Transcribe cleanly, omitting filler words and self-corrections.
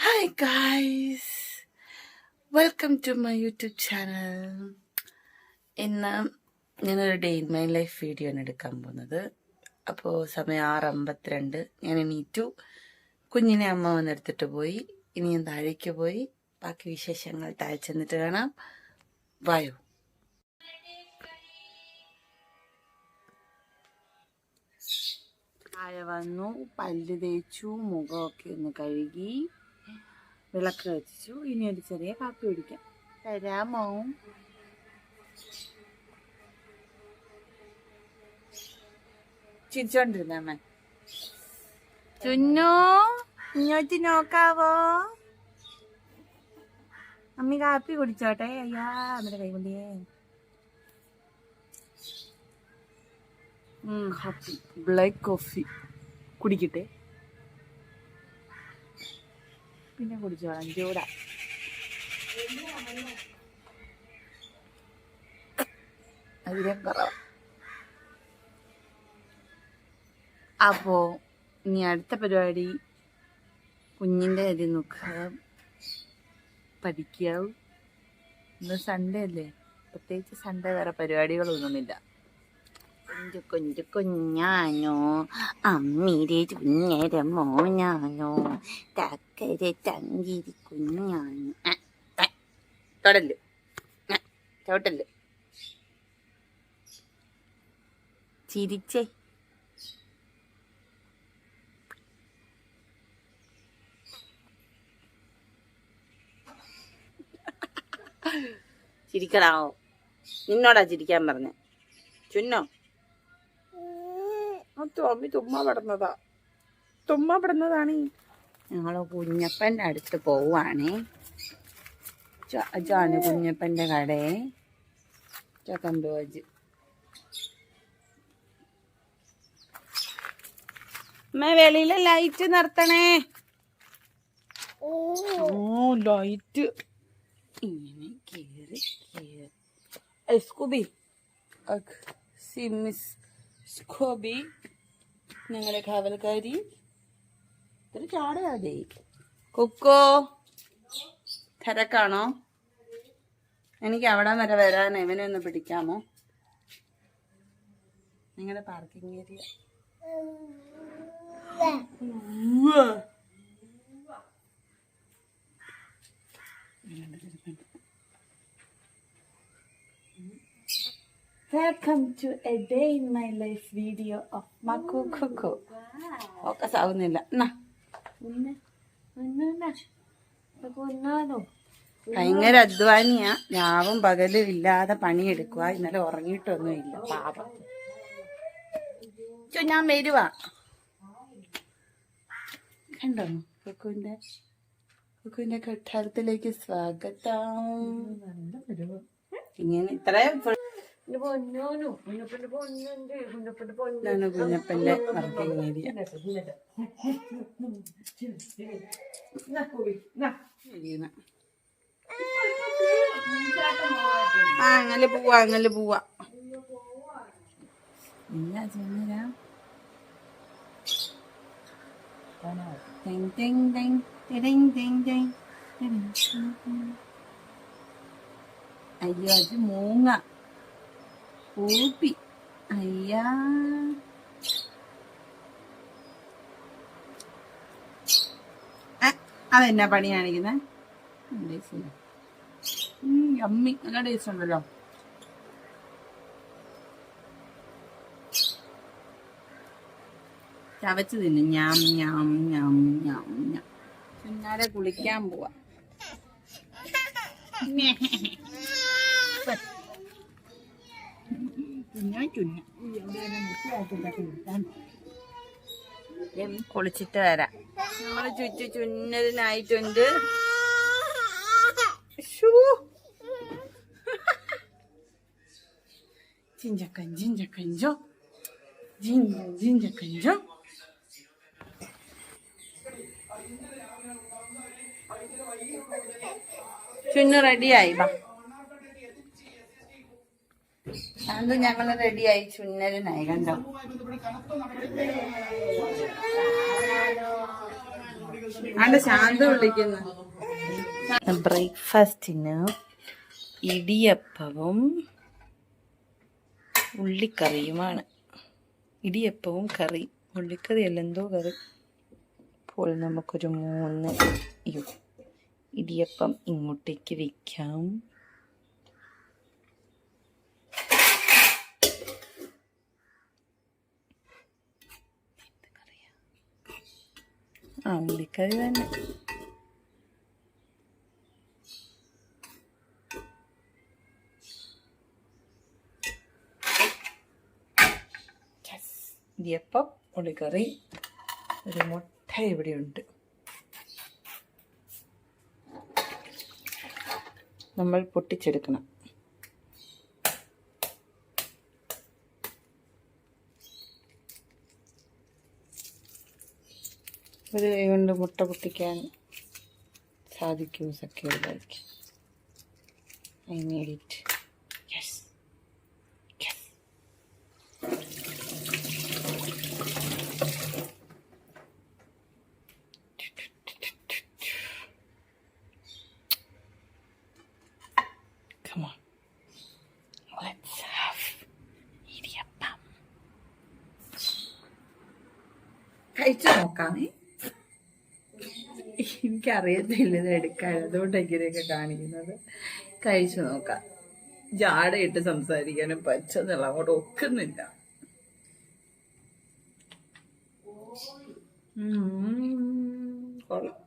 Hi guys, welcome to my YouTube channel. ഇന്ന് ഞാനൊരു day in my life video ആണ് എടുക്കാൻ പോകുന്നത്. അപ്പോൾ സമയം 6:52. ഞാൻ എണീറ്റു, കുഞ്ഞിനെ അമ്മ വന്നെടുത്തിട്ട് പോയി. ഇനി ഞാൻ താഴേക്ക് പോയി ബാക്കി വിശേഷങ്ങൾ താഴെ ചെന്നിട്ട് കാണാം. വായോ. താഴെ വന്നു, പല്ല് തേച്ചു, മുഖമൊക്കെ ഒന്ന് കഴുകി, വിളക്ക് വെച്ചു. ഇനി ഒരു ചെറിയ കാപ്പി കുടിക്കാം. തരാമോ? ചിരിച്ചോണ്ടിരുന്ന അമ്മ. ചുന്നു, ഇങ്ങോട്ട് നോക്കാവോ? അമ്മി കാപ്പി കുടിച്ചോട്ടെ. അയ്യാ, അമ്മയുടെ കൈ കൊണ്ടേ. കാപ്പി, ബ്ലാക്ക് കോഫി കുടിക്കട്ടെ. പിന്നെ കുടിച്ചോളാം, ചൂടാ. അതിലും കുറവാ. അപ്പോ ഇനി അടുത്ത പരിപാടി കുഞ്ഞിൻ്റെ കാര്യം നോക്കുക, പഠിക്കുക. ഇന്ന് സൺഡേ അല്ലേ, പ്രത്യേകിച്ച് സൺഡേ വേറെ പരിപാടികളൊന്നുമില്ല. കൊഞ്ചു കുഞ്ഞാനോ, അമ്മീരെ ചുഞ്ഞര മോനാനോ, തക്കര തങ്കിരി കുഞ്ഞാനോ. തൊടല് ചോട്ടല് ചിരിച്ചേ. ചിരിക്കണാവോ? നിന്നോടാ ചിരിക്കാൻ പറഞ്ഞ ചുന്നോ? അമ്മി തുമ്മ പെടുന്നതാണ്. ഞങ്ങള് കുഞ്ഞപ്പൻ്റെ അടുത്ത് പോവാണേ. അജാണ് കുഞ്ഞപ്പൻ്റെ കടയെ ചക്കന്തോജ്. അമ്മ വെളിയിലെ ലൈറ്റ് നിർത്തണേ. ലൈറ്റ് ഇങ്ങനെ കേറി സ്കൂബി മിസ് സ്കൂബി ഞങ്ങളുടെ കാവൽക്കാരി. ഇത്ര ചാടയാതെ. കൊക്കോ, തിരക്കാണോ? എനിക്ക് അവിടെ വരെ വരാൻ ഇവനെ ഒന്ന് പിടിക്കാമോ? നിങ്ങളുടെ parking area. Welcome to a day in my life video of Maku Kuku. Focus ആവുന്നില്ല. ഭയങ്കര അധ്വാനിയാ. രാവും പകലും ഇല്ലാതെ പണിയെടുക്കുക. ഇന്നലെ ഉറങ്ങിയിട്ടൊന്നും ഇല്ല പാപം. ഞാൻ വരുവാ. കണ്ടോ കുക്കുവിന്റെ കൊട്ടാരത്തിലേക്ക് സ്വാഗതം. ഇങ്ങനെ ഇത്രയും കുഞ്ഞപ്പന്റെ വർക്കിംഗ് ഏരിയ. അങ്ങനെ പോവാ. എന്നാ ചെന്നരാ. അയ്യോ, അത് മൂങ്ങ കൂപ്പി. അയ്യാ, അതെന്നാ പണി കാണിക്കുന്നെ? അമ്മി നല്ല ടേസ്റ്റ് ഉണ്ടല്ലോ. ചവച്ച് തിന്നു. ഞാൻ പിന്നാലെ കുളിക്കാൻ പോവാ. കുളിച്ചിട്ട് വരാം. നമ്മള് ചുന്നതിനായിട്ടുണ്ട്. ജിഞ്ചക്കഞ്ചോ ചുന്നു റെഡിയായി. അത് ഞങ്ങള് റെഡിയായി, ചുന്നലിനായി. കണ്ടോ? ശാന്ത വിളിക്കുന്നു. ബ്രേക്ക്ഫാസ്റ്റിന് ഇടിയപ്പവും ഉള്ളിക്കറിയുമാണ്. ഇടിയപ്പവും കറി, ഉള്ളിക്കറി അല്ല, എന്തോ കറി. അപ്പോൾ നമുക്കൊരു 3 ഇടിയപ്പം ഇങ്ങോട്ടേക്ക് വെക്കാം. ഉള്ളിക്കറി തന്നെ. ഇടിയപ്പം, ഉള്ളിക്കറി, ഒരു മുട്ട ഇവിടെയുണ്ട്. നമ്മൾ പൊട്ടിച്ചെടുക്കണം. ഒരു കൈ കൊണ്ട് മുട്ട പൊട്ടിക്കാൻ സാധിക്കുമോ സഖ്യമായിരിക്കും. I need it. Yes. Come on. Let's have idiyappam. കഴിച്ചു നോക്കാമേ. എനിക്കറിയത്തില്ല ഇത് എടുക്കാൻ, അതുകൊണ്ട് ഇങ്ങനെയൊക്കെ കാണിക്കുന്നത്. കഴിച്ചു നോക്കാം. ജാടയിട്ട് സംസാരിക്കാനും പച്ചെന്നുള്ള അങ്ങോട്ട് ഒക്കുന്നില്ല. കൊള്ളാം.